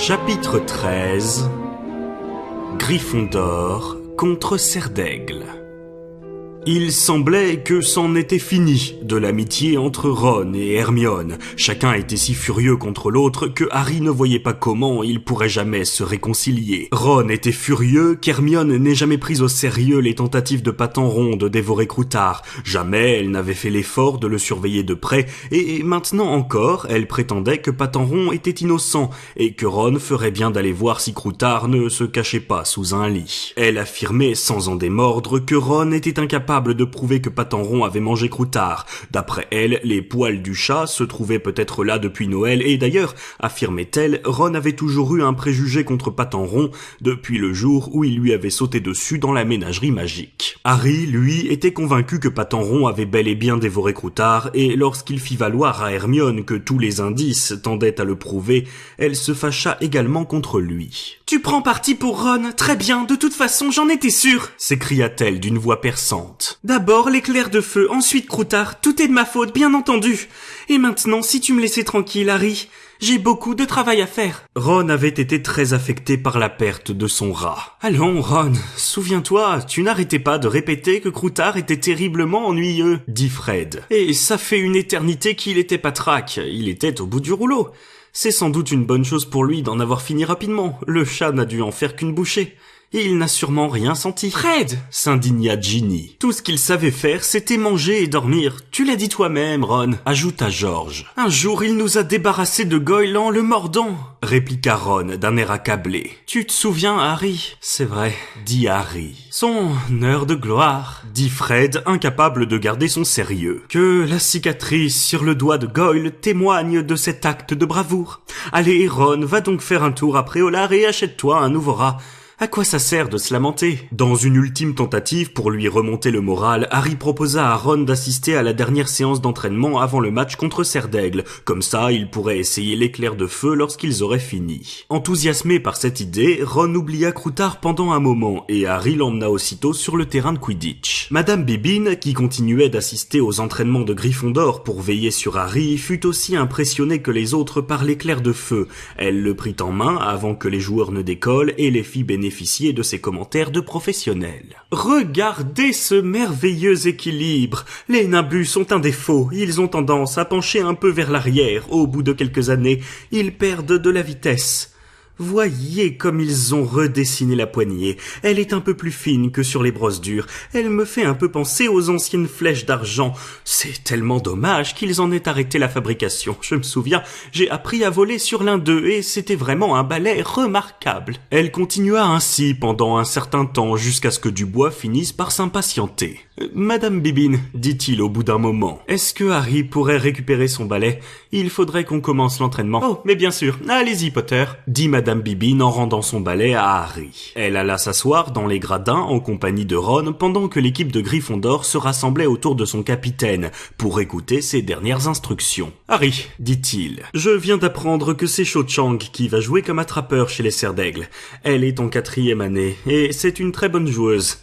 Chapitre 13 Gryffondor contre Serdaigle. Il semblait que c'en était fini de l'amitié entre Ron et Hermione. Chacun était si furieux contre l'autre que Harry ne voyait pas comment ils pourraient jamais se réconcilier. Ron était furieux qu'Hermione n'ait jamais pris au sérieux les tentatives de Patenron de dévorer Croutard. Jamais elle n'avait fait l'effort de le surveiller de près, et maintenant encore, elle prétendait que Patenron était innocent, et que Ron ferait bien d'aller voir si Croutard ne se cachait pas sous un lit. Elle affirmait sans en démordre que Ron était incapable de prouver que Patenron avait mangé Croutard. D'après elle, les poils du chat se trouvaient peut-être là depuis Noël, et d'ailleurs, affirmait-elle, Ron avait toujours eu un préjugé contre Patenron depuis le jour où il lui avait sauté dessus dans la ménagerie magique. Harry, lui, était convaincu que Patenron avait bel et bien dévoré Croutard, et lorsqu'il fit valoir à Hermione que tous les indices tendaient à le prouver, elle se fâcha également contre lui. « Tu prends parti pour Ron, très bien, de toute façon j'en étais sûre !» s'écria-t-elle d'une voix perçante. « D'abord l'éclair de feu, ensuite Croutard, tout est de ma faute, bien entendu. Et maintenant, si tu me laissais tranquille, Harry, j'ai beaucoup de travail à faire. » Ron avait été très affecté par la perte de son rat. « Allons, Ron, souviens-toi, tu n'arrêtais pas de répéter que Croutard était terriblement ennuyeux, » dit Fred. « Et ça fait une éternité qu'il était patraque, il était au bout du rouleau. C'est sans doute une bonne chose pour lui d'en avoir fini rapidement, le chat n'a dû en faire qu'une bouchée. Il n'a sûrement rien senti. »« Fred !» s'indigna Ginny. « Tout ce qu'il savait faire, c'était manger et dormir. Tu l'as dit toi-même, Ron, » ajouta George. « Un jour, il nous a débarrassés de Goyle en le mordant, » répliqua Ron d'un air accablé. « Tu te souviens, Harry ?»« C'est vrai, » dit Harry. « Son heure de gloire, » dit Fred, incapable de garder son sérieux. « Que la cicatrice sur le doigt de Goyle témoigne de cet acte de bravoure. Allez, Ron, va donc faire un tour à Préolard et achète-toi un nouveau rat. À quoi ça sert de se lamenter ? » Dans une ultime tentative pour lui remonter le moral, Harry proposa à Ron d'assister à la dernière séance d'entraînement avant le match contre Serdaigle. Comme ça, il pourrait essayer l'éclair de feu lorsqu'ils auraient fini. Enthousiasmé par cette idée, Ron oublia Croutard pendant un moment et Harry l'emmena aussitôt sur le terrain de Quidditch. Madame Bibine, qui continuait d'assister aux entraînements de Gryffondor pour veiller sur Harry, fut aussi impressionnée que les autres par l'éclair de feu. Elle le prit en main avant que les joueurs ne décollent et les fit bénéficier de ses commentaires de professionnels. « Regardez ce merveilleux équilibre. Les nimbus ont un défaut. Ils ont tendance à pencher un peu vers l'arrière. Au bout de quelques années, ils perdent de la vitesse. Voyez comme ils ont redessiné la poignée. Elle est un peu plus fine que sur les brosses dures. Elle me fait un peu penser aux anciennes flèches d'argent. C'est tellement dommage qu'ils en aient arrêté la fabrication. Je me souviens, j'ai appris à voler sur l'un d'eux et c'était vraiment un balai remarquable. » Elle continua ainsi pendant un certain temps jusqu'à ce que Dubois finisse par s'impatienter. « Madame Bibine, dit-il au bout d'un moment, est-ce que Harry pourrait récupérer son balai ? Il faudrait qu'on commence l'entraînement. »« Oh, mais bien sûr, allez-y, Potter, » dit Madame Bibine en rendant son balai à Harry. Elle alla s'asseoir dans les gradins en compagnie de Ron pendant que l'équipe de Gryffondor se rassemblait autour de son capitaine pour écouter ses dernières instructions. « Harry, dit-il, je viens d'apprendre que c'est Cho Chang qui va jouer comme attrapeur chez les Serdaigle. Elle est en 4e année et c'est une très bonne joueuse.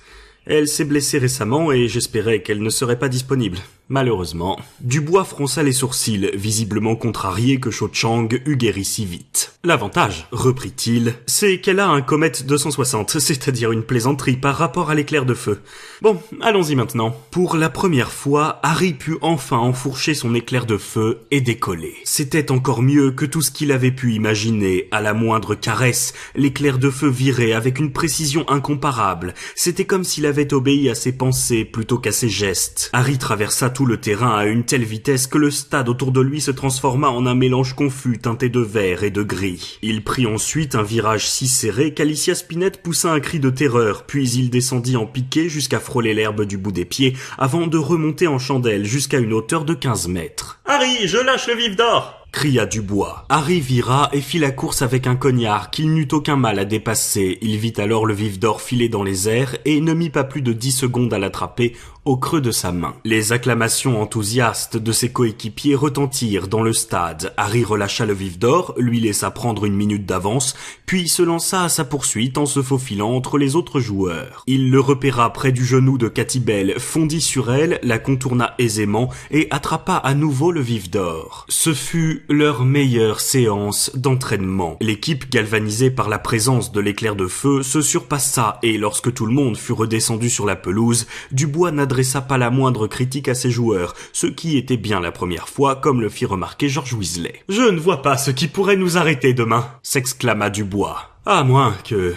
Elle s'est blessée récemment et j'espérais qu'elle ne serait pas disponible. Malheureusement. » Dubois fronça les sourcils, visiblement contrarié que Cho Chang eût guéri si vite. « L'avantage, reprit-il, c'est qu'elle a un Comet 260, c'est-à-dire une plaisanterie par rapport à l'éclair de feu. Bon, allons-y maintenant. » Pour la première fois, Harry put enfin enfourcher son éclair de feu et décoller. C'était encore mieux que tout ce qu'il avait pu imaginer. À la moindre caresse, l'éclair de feu virait avec une précision incomparable. C'était comme s'il avait obéi à ses pensées plutôt qu'à ses gestes. Harry traversa tout le terrain à une telle vitesse que le stade autour de lui se transforma en un mélange confus teinté de vert et de gris. Il prit ensuite un virage si serré qu'Alicia Spinett poussa un cri de terreur, puis il descendit en piqué jusqu'à frôler l'herbe du bout des pieds avant de remonter en chandelle jusqu'à une hauteur de 15 mètres. « Harry, je lâche le vif d'or !» cria Dubois. Harry vira et fit la course avec un cognard qu'il n'eut aucun mal à dépasser. Il vit alors le vif d'or filer dans les airs et ne mit pas plus de 10 secondes à l'attraper au creux de sa main. Les acclamations enthousiastes de ses coéquipiers retentirent dans le stade. Harry relâcha le vif d'or, lui laissa prendre une minute d'avance, puis se lança à sa poursuite en se faufilant entre les autres joueurs. Il le repéra près du genou de Katy Bell, fondit sur elle, la contourna aisément et attrapa à nouveau le vif d'or. Ce fut fut leur meilleure séance d'entraînement. L'équipe, galvanisée par la présence de l'éclair de feu, se surpassa et lorsque tout le monde fut redescendu sur la pelouse, Dubois n'adressa pas la moindre critique à ses joueurs, ce qui était bien la première fois, comme le fit remarquer George Weasley. « Je ne vois pas ce qui pourrait nous arrêter demain », s'exclama Dubois. « À moins que...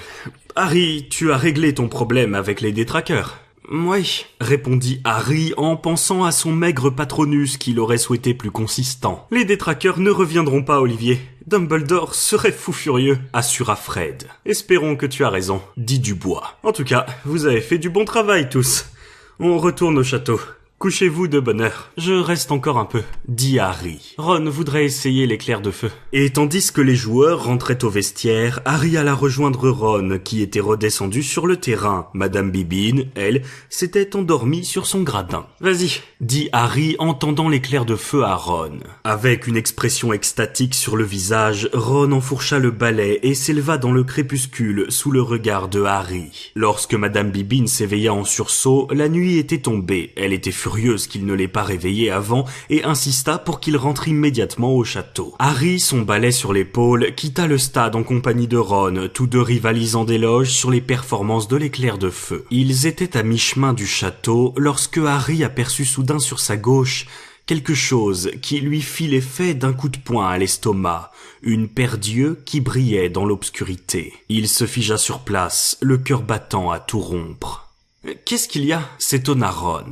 Harry, tu as réglé ton problème avec les détraqueurs. » « Oui, » répondit Harry en pensant à son maigre patronus qu'il aurait souhaité plus consistant. « Les détraqueurs ne reviendront pas, Olivier. Dumbledore serait fou furieux, » assura Fred. « Espérons que tu as raison, » dit Dubois. « En tout cas, vous avez fait du bon travail tous. On retourne au château. Couchez-vous de bonne heure. Je reste encore un peu, » dit Harry. Ron voudrait essayer l'éclair de feu. Et tandis que les joueurs rentraient au vestiaire, Harry alla rejoindre Ron, qui était redescendu sur le terrain. Madame Bibine, elle, s'était endormie sur son gradin. « Vas-y, » dit Harry en tendant l'éclair de feu à Ron. Avec une expression extatique sur le visage, Ron enfourcha le balai et s'éleva dans le crépuscule sous le regard de Harry. Lorsque Madame Bibine s'éveilla en sursaut, la nuit était tombée. Elle était furieuse qu'il ne l'ait pas réveillé avant et insista pour qu'il rentre immédiatement au château. Harry, son balai sur l'épaule, quitta le stade en compagnie de Ron, tous deux rivalisant d'éloges sur les performances de l'éclair de feu. Ils étaient à mi-chemin du château lorsque Harry aperçut soudain sur sa gauche quelque chose qui lui fit l'effet d'un coup de poing à l'estomac, une paire d'yeux qui brillait dans l'obscurité. Il se figea sur place, le cœur battant à tout rompre. « Qu'est-ce qu'il y a ?» s'étonna Ron.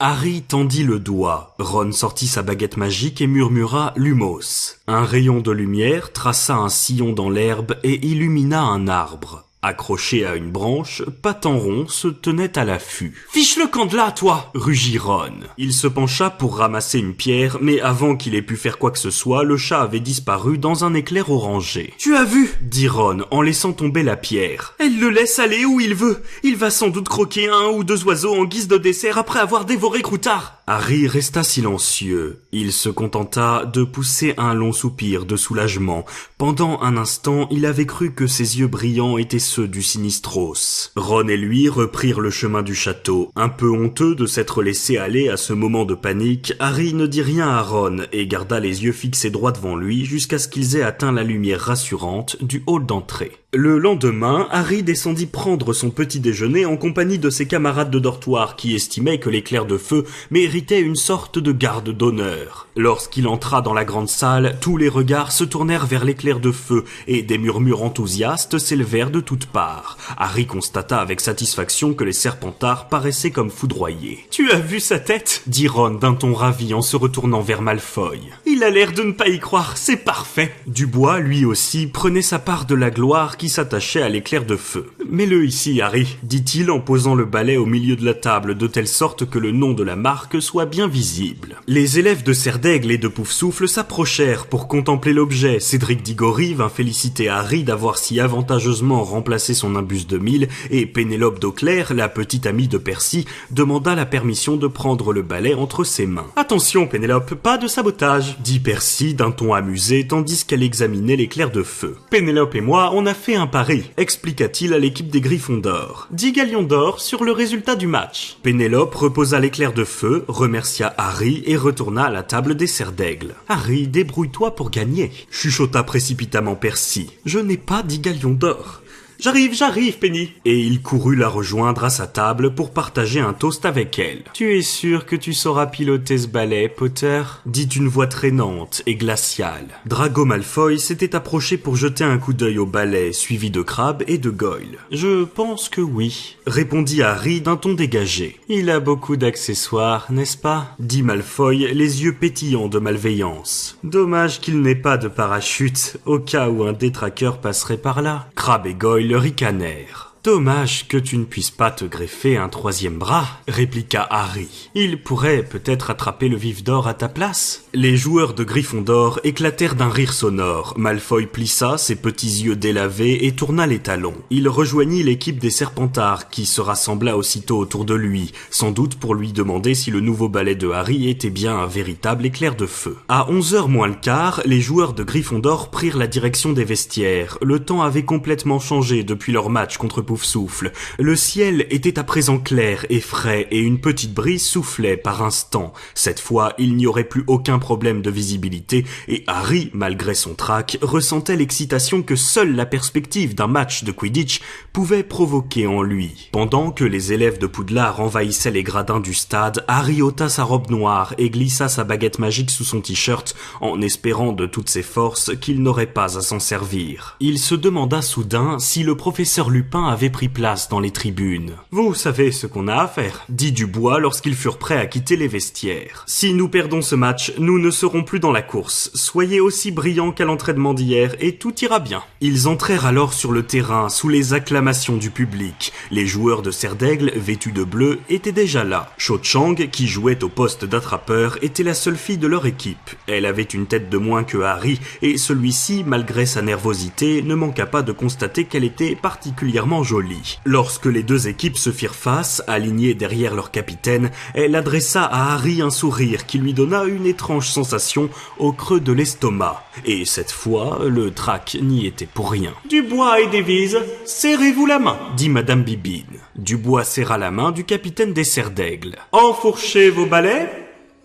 Harry tendit le doigt. Ron sortit sa baguette magique et murmura « Lumos ». Un rayon de lumière traça un sillon dans l'herbe et illumina un arbre. Accroché à une branche, Patenron se tenait à l'affût. « Fiche le camp de là, toi !» rugit Ron. Il se pencha pour ramasser une pierre, mais avant qu'il ait pu faire quoi que ce soit, le chat avait disparu dans un éclair orangé. « Tu as vu ?» dit Ron en laissant tomber la pierre. « Elle le laisse aller où il veut. Il va sans doute croquer un ou deux oiseaux en guise de dessert après avoir dévoré Croutard. » Harry resta silencieux. Il se contenta de pousser un long soupir de soulagement. Pendant un instant, il avait cru que ses yeux brillants étaient ceux du Sinistros. Ron et lui reprirent le chemin du château. Un peu honteux de s'être laissé aller à ce moment de panique, Harry ne dit rien à Ron et garda les yeux fixés droit devant lui jusqu'à ce qu'ils aient atteint la lumière rassurante du hall d'entrée. Le lendemain, Harry descendit prendre son petit déjeuner en compagnie de ses camarades de dortoir qui estimaient que l'éclair de feu méritait une sorte de garde d'honneur. Lorsqu'il entra dans la grande salle, tous les regards se tournèrent vers l'éclair de feu et des murmures enthousiastes s'élevèrent de toutes parts. Harry constata avec satisfaction que les Serpentards paraissaient comme foudroyés. « Tu as vu sa tête ?» dit Ron d'un ton ravi en se retournant vers Malfoy. « Il a l'air de ne pas y croire, c'est parfait !» Dubois, lui aussi, prenait sa part de la gloire qui s'attachait à l'éclair de feu. « Mets-le ici, Harry, » dit-il en posant le balai au milieu de la table de telle sorte que le nom de la marque soit bien visible. Les élèves de Serdaigle et de Poufsouffle s'approchèrent pour contempler l'objet. Cédric Diggory vint féliciter Harry d'avoir si avantageusement remplacé son imbus de mille et Pénélope d'Auclair, la petite amie de Percy, demanda la permission de prendre le balai entre ses mains. « Attention, Pénélope, pas de sabotage !» dit Percy d'un ton amusé tandis qu'elle examinait l'éclair de feu. « Pénélope et moi, on a fait un pari, » expliqua-t-il à l'équipe des Gryffondors. 10 galions d'or sur le résultat du match. Pénélope reposa l'éclair de feu, remercia Harry et retourna à la table des Serdaigle. « Harry, débrouille-toi pour gagner !» chuchota précipitamment Percy. « Je n'ai pas 10 galions d'or. » « J'arrive, Penny !» Et il courut la rejoindre à sa table pour partager un toast avec elle. « Tu es sûr que tu sauras piloter ce balai, Potter ?» dit une voix traînante et glaciale. Drago Malfoy s'était approché pour jeter un coup d'œil au balai, suivi de Crabbe et de Goyle. « Je pense que oui, » répondit Harry d'un ton dégagé. « Il a beaucoup d'accessoires, n'est-ce pas ?» dit Malfoy, les yeux pétillants de malveillance. « Dommage qu'il n'ait pas de parachute, au cas où un détraqueur passerait par là. » Crabbe et Goyle ricanèrent. « Dommage que tu ne puisses pas te greffer un troisième bras, » répliqua Harry. « Il pourrait peut-être attraper le vif d'or à ta place. » Les joueurs de Gryffondor éclatèrent d'un rire sonore. Malfoy plissa ses petits yeux délavés et tourna les talons. Il rejoignit l'équipe des Serpentards qui se rassembla aussitôt autour de lui, sans doute pour lui demander si le nouveau balai de Harry était bien un véritable éclair de feu. À 11h moins le quart, les joueurs de Gryffondor prirent la direction des vestiaires. Le temps avait complètement changé depuis leur match contre Poufsouffle. Le ciel était à présent clair et frais et une petite brise soufflait par instants. Cette fois, il n'y aurait plus aucun problème de visibilité et Harry, malgré son trac, ressentait l'excitation que seule la perspective d'un match de Quidditch pouvait provoquer en lui. Pendant que les élèves de Poudlard envahissaient les gradins du stade, Harry ôta sa robe noire et glissa sa baguette magique sous son t-shirt en espérant de toutes ses forces qu'il n'aurait pas à s'en servir. Il se demanda soudain si le professeur Lupin avait pris place dans les tribunes. « Vous savez ce qu'on a à faire », dit Dubois lorsqu'ils furent prêts à quitter les vestiaires. « Si nous perdons ce match, nous ne serons plus dans la course. Soyez aussi brillants qu'à l'entraînement d'hier et tout ira bien. » Ils entrèrent alors sur le terrain sous les acclamations du public. Les joueurs de Serre d'Aigle, vêtus de bleu, étaient déjà là. Cho Chang, qui jouait au poste d'attrapeur, était la seule fille de leur équipe. Elle avait une tête de moins que Harry et celui-ci, malgré sa nervosité, ne manqua pas de constater qu'elle était particulièrement jolie. Lorsque les deux équipes se firent face, alignées derrière leur capitaine, elle adressa à Harry un sourire qui lui donna une étrange sensation au creux de l'estomac. Et cette fois, le trac n'y était pour rien. « Dubois et Davies, serrez-vous la main », dit Madame Bibine. Dubois serra la main du capitaine des Serres d'Aigle. « Enfourchez vos balais.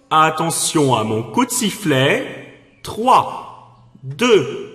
Attention à mon coup de sifflet. 3, 2,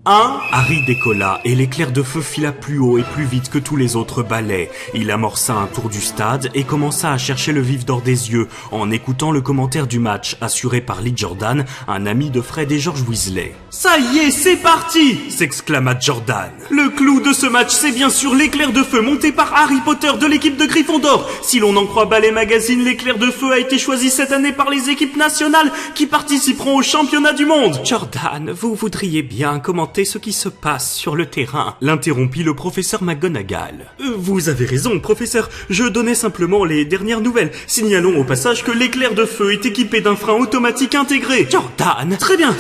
1... » Harry décolla et l'éclair de feu fila plus haut et plus vite que tous les autres balais. Il amorça un tour du stade et commença à chercher le vif d'or des yeux en écoutant le commentaire du match assuré par Lee Jordan, un ami de Fred et George Weasley. « Ça y est, c'est parti !» s'exclama Jordan. « Le clou de ce match, c'est bien sûr l'éclair de feu monté par Harry Potter de l'équipe de Gryffondor. Si l'on en croit Ballet Magazine, l'éclair de feu a été choisi cette année par les équipes nationales qui participeront au championnat du monde. » « Jordan, vous voudriez bien commenter ce qui se passe sur le terrain », l'interrompit le professeur McGonagall. « Vous avez raison, professeur. Je donnais simplement les dernières nouvelles. Signalons au passage que l'éclair de feu est équipé d'un frein automatique intégré. » « Jordan !»« Très bien.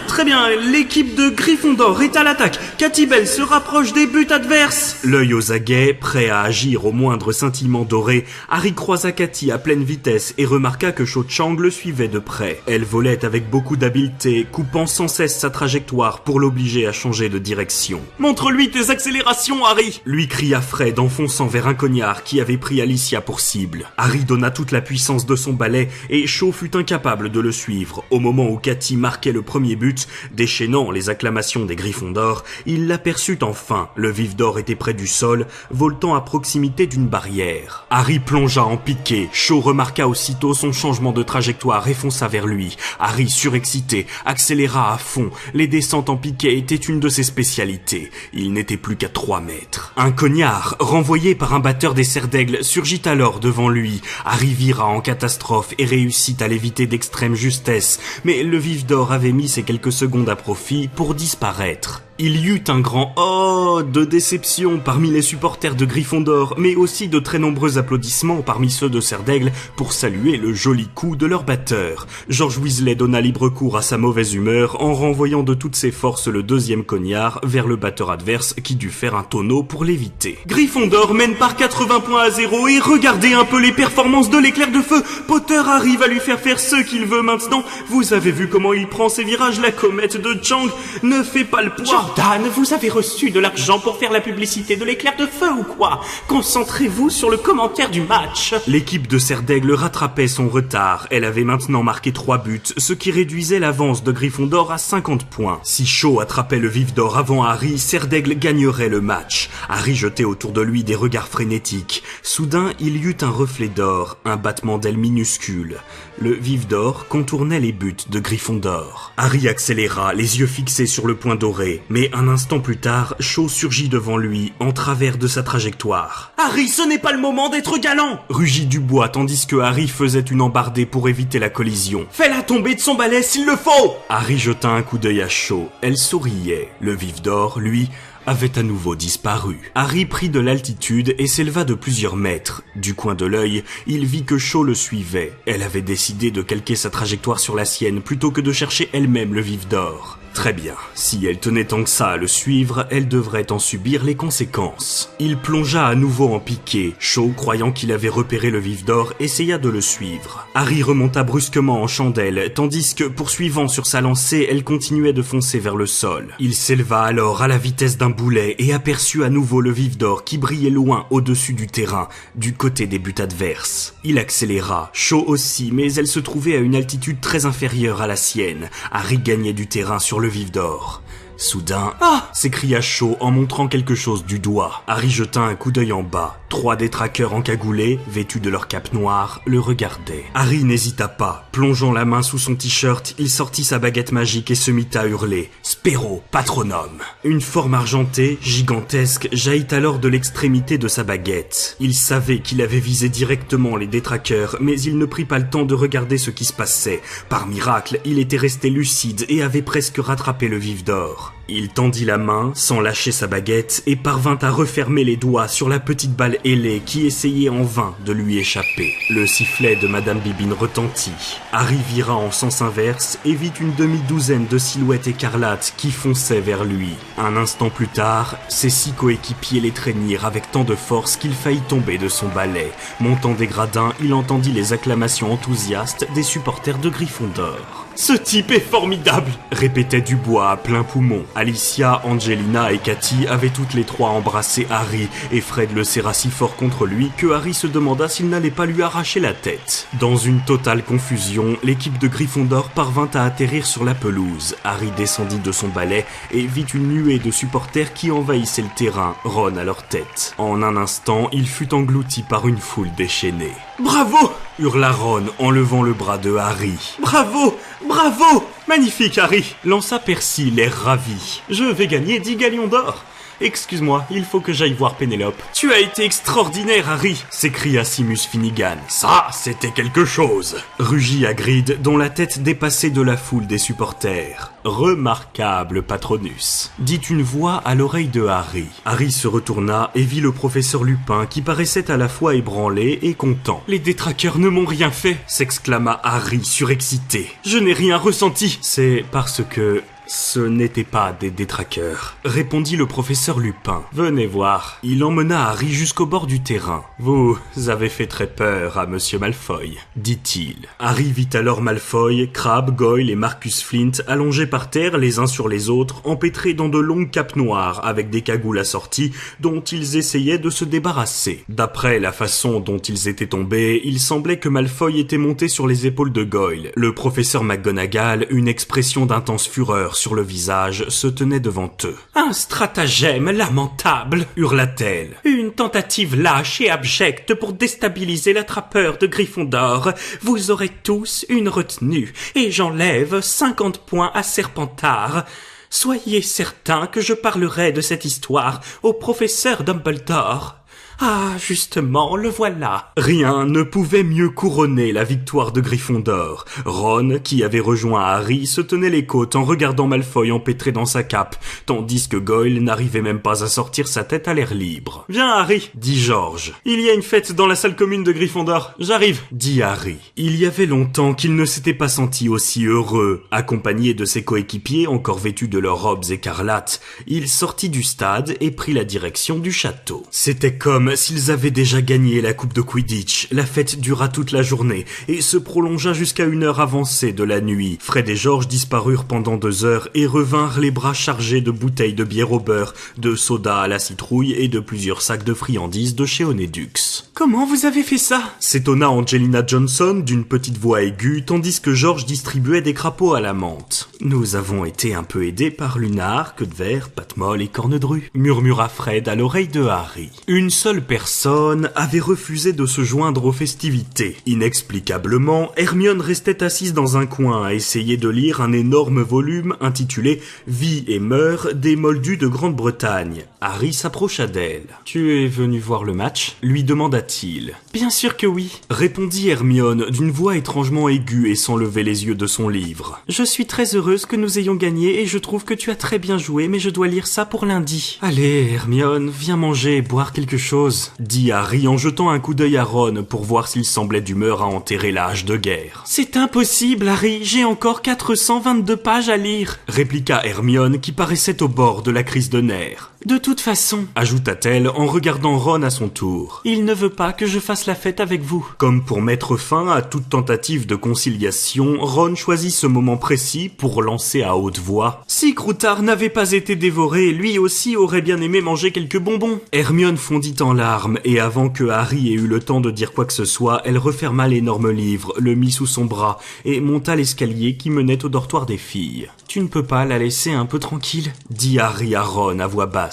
L'équipe de Gryffondor est à l'attaque. Cathy Bell se rapproche des buts adverses. » L'œil aux aguets, prêt à agir au moindre scintillement doré, Harry croisa Cathy à pleine vitesse et remarqua que Cho Chang le suivait de près. Elle volait avec beaucoup d'habileté, coupant sans cesse sa trajectoire pour l'obliger à changer de direction. « Montre-lui tes accélérations, Harry !» lui cria Fred en fonçant vers un cognard qui avait pris Alicia pour cible. Harry donna toute la puissance de son balai et Cho fut incapable de le suivre. Au moment où Cathy marquait le premier but, déchaînant les acclamations des Gryffondors, il l'aperçut enfin. Le vif d'or était près du sol, voletant à proximité d'une barrière. Harry plongea en piqué. Cho remarqua aussitôt son changement de trajectoire et fonça vers lui. Harry, surexcité, accéléra à fond. Les descentes en piqué étaient une de ses spécialités. Il n'était plus qu'à 3 mètres. Un cognard, renvoyé par un batteur des Serres d'Aigle, surgit alors devant lui. Harry vira en catastrophe et réussit à l'éviter d'extrême justesse, mais le vif d'or avait mis ses quelques secondes à profit pour disparaître. Il y eut un grand « oh » de déception parmi les supporters de Gryffondor, mais aussi de très nombreux applaudissements parmi ceux de Serre d'Aigle pour saluer le joli coup de leur batteur. George Weasley donna libre cours à sa mauvaise humeur en renvoyant de toutes ses forces le deuxième cognard vers le batteur adverse qui dut faire un tonneau pour l'éviter. Gryffondor mène par 80 points à 0 et regardez un peu les performances de l'éclair de feu. Potter arrive à lui faire ce qu'il veut maintenant. Vous avez vu comment il prend ses virages, la comète de Chang ne fait pas le poids. Jordan, vous avez reçu de l'argent pour faire la publicité de l'éclair de feu ou quoi? Concentrez-vous sur le commentaire du match. L'équipe de Serre d'Aigle rattrapait son retard. Elle avait maintenant marqué 3 buts, ce qui réduisait l'avance de Gryffondor à 50 points. Si Cho attrapait le vif d'or avant Harry, Serre d'Aigle gagnerait le match. Harry jetait autour de lui des regards frénétiques. Soudain, il y eut un reflet d'or, un battement d'ailes minuscule. Le vif d'or contournait les buts de Gryffondor. Harry accéléra, les yeux fixés sur le point doré. Mais un instant plus tard, Cho surgit devant lui, en travers de sa trajectoire. « Harry, ce n'est pas le moment d'être galant !» rugit Dubois, tandis que Harry faisait une embardée pour éviter la collision. « Fais-la tomber de son balai s'il le faut !» Harry jeta un coup d'œil à Cho. Elle souriait. Le vif d'or, lui, avait à nouveau disparu. Harry prit de l'altitude et s'éleva de plusieurs mètres. Du coin de l'œil, il vit que Cho le suivait. Elle avait décidé de calquer sa trajectoire sur la sienne plutôt que de chercher elle-même le vif d'or. Très bien, si elle tenait tant que ça à le suivre, elle devrait en subir les conséquences. Il plongea à nouveau en piqué. Cho, croyant qu'il avait repéré le vif d'or, essaya de le suivre. Harry remonta brusquement en chandelle, tandis que, poursuivant sur sa lancée, elle continuait de foncer vers le sol. Il s'éleva alors à la vitesse d'un boulet et aperçut à nouveau le vif d'or qui brillait loin au-dessus du terrain, du côté des buts adverses. Il accéléra, chaud aussi, mais elle se trouvait à une altitude très inférieure à la sienne. Harry gagnait du terrain sur le vif d'or. Soudain, « Ah !» s'écria Shaw en montrant quelque chose du doigt. Harry jeta un coup d'œil en bas. 3 des traqueurs encagoulés, vêtus de leur cape noire, le regardaient. Harry n'hésita pas. Plongeant la main sous son t-shirt, il sortit sa baguette magique et se mit à hurler « Spero, patronum !» Une forme argentée, gigantesque, jaillit alors de l'extrémité de sa baguette. Il savait qu'il avait visé directement les détraqueurs, mais il ne prit pas le temps de regarder ce qui se passait. Par miracle, il était resté lucide et avait presque rattrapé le vif d'or. Il tendit la main, sans lâcher sa baguette, et parvint à refermer les doigts sur la petite balle ailée qui essayait en vain de lui échapper. Le sifflet de Madame Bibine retentit. Harry vira en sens inverse et vit une demi-douzaine de silhouettes écarlates qui fonçaient vers lui. Un instant plus tard, ses 6 coéquipiers l'étreignirent avec tant de force qu'il faillit tomber de son balai. Montant des gradins, il entendit les acclamations enthousiastes des supporters de Gryffondor. « Ce type est formidable !» répétait Dubois à plein poumon. Alicia, Angelina et Cathy avaient toutes les 3 embrassé Harry et Fred le serra si fort contre lui que Harry se demanda s'il n'allait pas lui arracher la tête. Dans une totale confusion, l'équipe de Gryffondor parvint à atterrir sur la pelouse. Harry descendit de son balai et vit une nuée de supporters qui envahissaient le terrain, Ron à leur tête. En un instant, il fut englouti par une foule déchaînée. « Bravo !» hurla Ron en levant le bras de Harry. « Bravo ! Bravo ! Magnifique, Harry !» lança Percy, l'air ravi. « Je vais gagner 10 galions d'or !» Excuse-moi, il faut que j'aille voir Pénélope. « Tu as été extraordinaire, Harry !» s'écria Seamus Finnegan. « Ça, c'était quelque chose !» rugit Hagrid, dont la tête dépassait de la foule des supporters. « Remarquable, Patronus !» dit une voix à l'oreille de Harry. Harry se retourna et vit le professeur Lupin qui paraissait à la fois ébranlé et content. « Les détraqueurs ne m'ont rien fait !» s'exclama Harry, surexcité. « Je n'ai rien ressenti !»« C'est parce que... ce n'étaient pas des détraqueurs, répondit le professeur Lupin. Venez voir. Il emmena Harry jusqu'au bord du terrain. Vous avez fait très peur à Monsieur Malfoy, dit-il. Harry vit alors Malfoy, Crabbe, Goyle et Marcus Flint allongés par terre les uns sur les autres, empêtrés dans de longues capes noires avec des cagoules assorties dont ils essayaient de se débarrasser. D'après la façon dont ils étaient tombés, il semblait que Malfoy était monté sur les épaules de Goyle. Le professeur McGonagall, une expression d'intense fureur sur le visage, se tenait devant eux. « Un stratagème lamentable !» hurla-t-elle. « Une tentative lâche et abjecte pour déstabiliser l'attrapeur de Gryffondor. Vous aurez tous une retenue, et j'enlève 50 points à Serpentard. Soyez certains que je parlerai de cette histoire au professeur Dumbledore. » Ah, justement, le voilà. Rien ne pouvait mieux couronner la victoire de Gryffondor. Ron, qui avait rejoint Harry, se tenait les côtes en regardant Malfoy empêtré dans sa cape, tandis que Goyle n'arrivait même pas à sortir sa tête à l'air libre. « Viens, Harry, dit George. Il y a une fête dans la salle commune de Gryffondor. J'arrive, dit Harry. Il y avait longtemps qu'il ne s'était pas senti aussi heureux. Accompagné de ses coéquipiers, encore vêtus de leurs robes écarlates, il sortit du stade et prit la direction du château. C'était comme s'ils avaient déjà gagné la coupe de Quidditch. La fête dura toute la journée et se prolongea jusqu'à une heure avancée de la nuit. Fred et George disparurent pendant 2 heures et revinrent les bras chargés de bouteilles de bière au beurre, de soda à la citrouille et de plusieurs sacs de friandises de chez Honedux. « Comment vous avez fait ça ?» s'étonna Angelina Johnson d'une petite voix aiguë, tandis que George distribuait des crapauds à la menthe. « Nous avons été un peu aidés par Lunar, Queue de Verre, Patte-Molle et Cornedru, murmura Fred à l'oreille de Harry. Une seule personne avait refusé de se joindre aux festivités. Inexplicablement, Hermione restait assise dans un coin à essayer de lire un énorme volume intitulé « Vie et mœurs des Moldus de Grande-Bretagne ». Harry s'approcha d'elle. « Tu es venu voir le match ?» lui demanda-t-il. « Bien sûr que oui », répondit Hermione d'une voix étrangement aiguë et sans lever les yeux de son livre. « Je suis très heureuse que nous ayons gagné et je trouve que tu as très bien joué, mais je dois lire ça pour lundi. » « Allez, Hermione, viens manger et boire quelque chose. chose, dit Harry en jetant un coup d'œil à Ron pour voir s'il semblait d'humeur à enterrer la hache de guerre. C'est impossible, Harry, j'ai encore 422 pages à lire, répliqua Hermione qui paraissait au bord de la crise de nerfs. De toute façon, ajouta-t-elle en regardant Ron à son tour, il ne veut pas que je fasse la fête avec vous. Comme pour mettre fin à toute tentative de conciliation, Ron choisit ce moment précis pour lancer à haute voix. Si Croutard n'avait pas été dévoré, lui aussi aurait bien aimé manger quelques bonbons. Hermione fondit en larmes et avant que Harry ait eu le temps de dire quoi que ce soit, elle referma l'énorme livre, le mit sous son bras et monta l'escalier qui menait au dortoir des filles. Tu ne peux pas la laisser un peu tranquille, dit Harry à Ron à voix basse.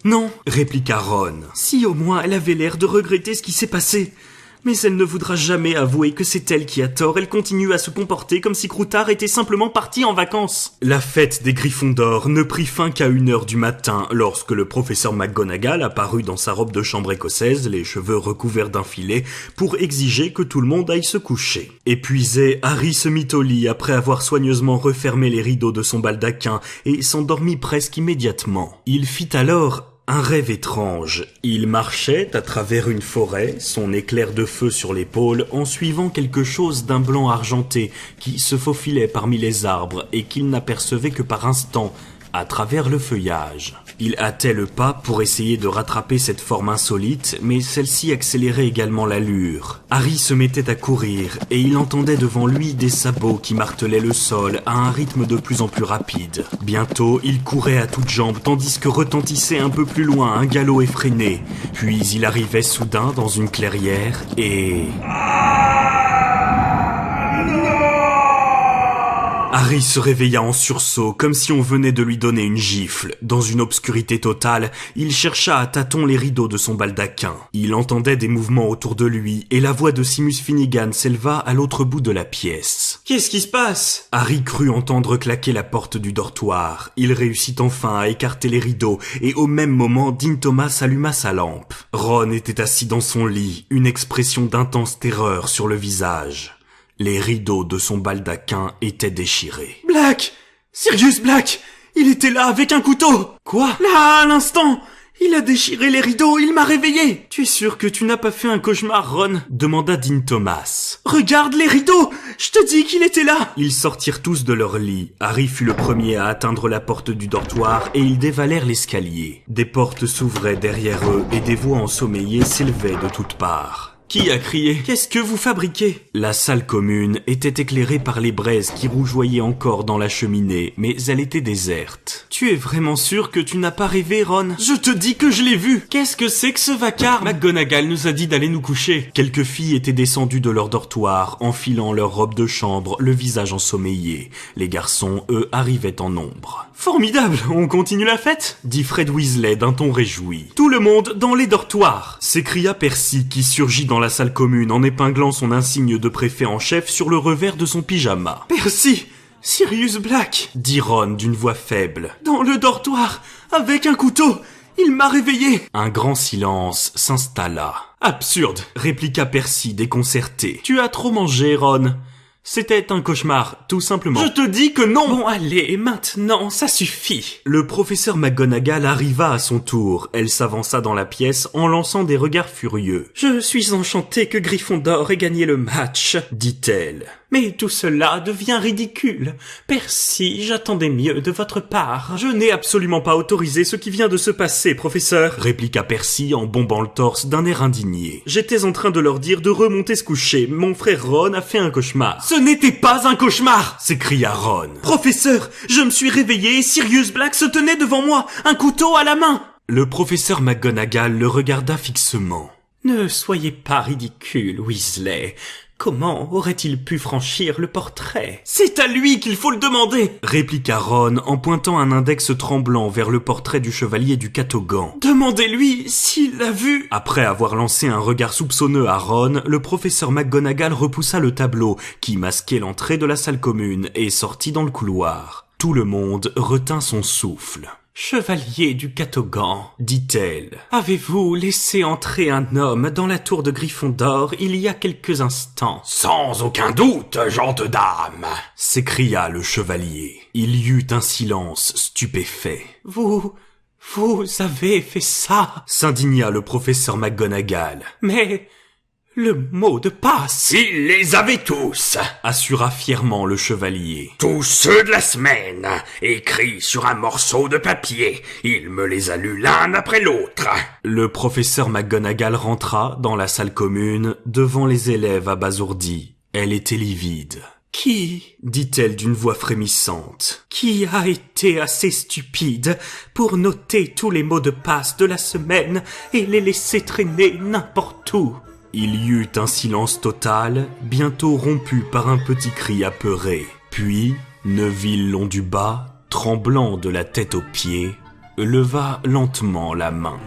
Non, répliqua Ron. Si au moins elle avait l'air de regretter ce qui s'est passé. Mais elle ne voudra jamais avouer que c'est elle qui a tort. Elle continue à se comporter comme si Croutard était simplement parti en vacances. La fête des Gryffondor ne prit fin qu'à 1h du matin, lorsque le professeur McGonagall apparut dans sa robe de chambre écossaise, les cheveux recouverts d'un filet, pour exiger que tout le monde aille se coucher. Épuisé, Harry se mit au lit après avoir soigneusement refermé les rideaux de son baldaquin et s'endormit presque immédiatement. Il fit alors un rêve étrange. Il marchait à travers une forêt, son éclair de feu sur l'épaule, en suivant quelque chose d'un blanc argenté qui se faufilait parmi les arbres et qu'il n'apercevait que par instants à travers le feuillage. Il hâtait le pas pour essayer de rattraper cette forme insolite, mais celle-ci accélérait également l'allure. Harry se mettait à courir, et il entendait devant lui des sabots qui martelaient le sol à un rythme de plus en plus rapide. Bientôt, il courait à toutes jambes, tandis que retentissait un peu plus loin un galop effréné. Puis il arrivait soudain dans une clairière, et... Harry se réveilla en sursaut, comme si on venait de lui donner une gifle. Dans une obscurité totale, il chercha à tâtons les rideaux de son baldaquin. Il entendait des mouvements autour de lui, et la voix de Seamus Finnegan s'éleva à l'autre bout de la pièce. « Qu'est-ce qui se passe ?» Harry crut entendre claquer la porte du dortoir. Il réussit enfin à écarter les rideaux, et au même moment, Dean Thomas alluma sa lampe. Ron était assis dans son lit, une expression d'intense terreur sur le visage. Les rideaux de son baldaquin étaient déchirés. « Black! Sirius Black! Il était là avec un couteau !»« Quoi ? Là, à l'instant ! Il a déchiré les rideaux, il m'a réveillé !»« Tu es sûr que tu n'as pas fait un cauchemar, Ron ?» demanda Dean Thomas. « Regarde les rideaux ! Je te dis qu'il était là !» Ils sortirent tous de leur lit. Harry fut le premier à atteindre la porte du dortoir et ils dévalèrent l'escalier. Des portes s'ouvraient derrière eux et des voix ensommeillées s'élevaient de toutes parts. Qui a crié « Qu'est-ce que vous fabriquez ?» La salle commune était éclairée par les braises qui rougeoyaient encore dans la cheminée, mais elle était déserte. « Tu es vraiment sûr que tu n'as pas rêvé, Ron ? Je te dis que je l'ai vu ! Qu'est-ce que c'est que ce vacarme ? McGonagall nous a dit d'aller nous coucher. » Quelques filles étaient descendues de leur dortoir, enfilant leurs robes de chambre, le visage ensommeillé. Les garçons, eux, arrivaient en nombre. « Formidable, on continue la fête ?» dit Fred Weasley d'un ton réjoui. « Tout le monde dans les dortoirs !» s'écria Percy qui surgit dans la salle commune en épinglant son insigne de préfet en chef sur le revers de son pyjama. « Percy ! Sirius Black !» dit Ron d'une voix faible. « Dans le dortoir, avec un couteau ! Il m'a réveillé !» Un grand silence s'installa. « Absurde !» répliqua Percy déconcerté. « Tu as trop mangé, Ron. » C'était un cauchemar, tout simplement. Je te dis que non! Bon, allez, maintenant, ça suffit. Le professeur McGonagall arriva à son tour. Elle s'avança dans la pièce en lançant des regards furieux. Je suis enchantée que Gryffondor ait gagné le match, dit-elle. Mais tout cela devient ridicule. Percy, j'attendais mieux de votre part. Je n'ai absolument pas autorisé ce qui vient de se passer, professeur, répliqua Percy en bombant le torse d'un air indigné. J'étais en train de leur dire de remonter se coucher. Mon frère Ron a fait un cauchemar. Ce n'était pas un cauchemar, s'écria Ron. Professeur, je me suis réveillé et Sirius Black se tenait devant moi, un couteau à la main. Le professeur McGonagall le regarda fixement. Ne soyez pas ridicule, Weasley. Comment aurait-il pu franchir le portrait ? C'est à lui qu'il faut le demander, répliqua Ron en pointant un index tremblant vers le portrait du chevalier du Catogan. Demandez-lui s'il l'a vu. Après avoir lancé un regard soupçonneux à Ron, le professeur McGonagall repoussa le tableau qui masquait l'entrée de la salle commune et sortit dans le couloir. Tout le monde retint son souffle. « Chevalier du Catogan, dit-elle, avez-vous laissé entrer un homme dans la tour de Gryffondor il y a quelques instants ?»« Sans aucun doute, gente dame !» s'écria le chevalier. Il y eut un silence stupéfait. « Vous Vous avez fait ça, s'indigna le professeur McGonagall. Mais le mot de passe. Il les avait tous, assura fièrement le chevalier. Tous ceux de la semaine, écrits sur un morceau de papier. Il me les a lus l'un après l'autre. Le professeur McGonagall rentra dans la salle commune devant les élèves abasourdis. Elle était livide. Qui, dit-elle d'une voix frémissante, qui a été assez stupide pour noter tous les mots de passe de la semaine et les laisser traîner n'importe où? Il y eut un silence total, bientôt rompu par un petit cri apeuré. Puis, Neville Londubat, tremblant de la tête aux pieds, leva lentement la main.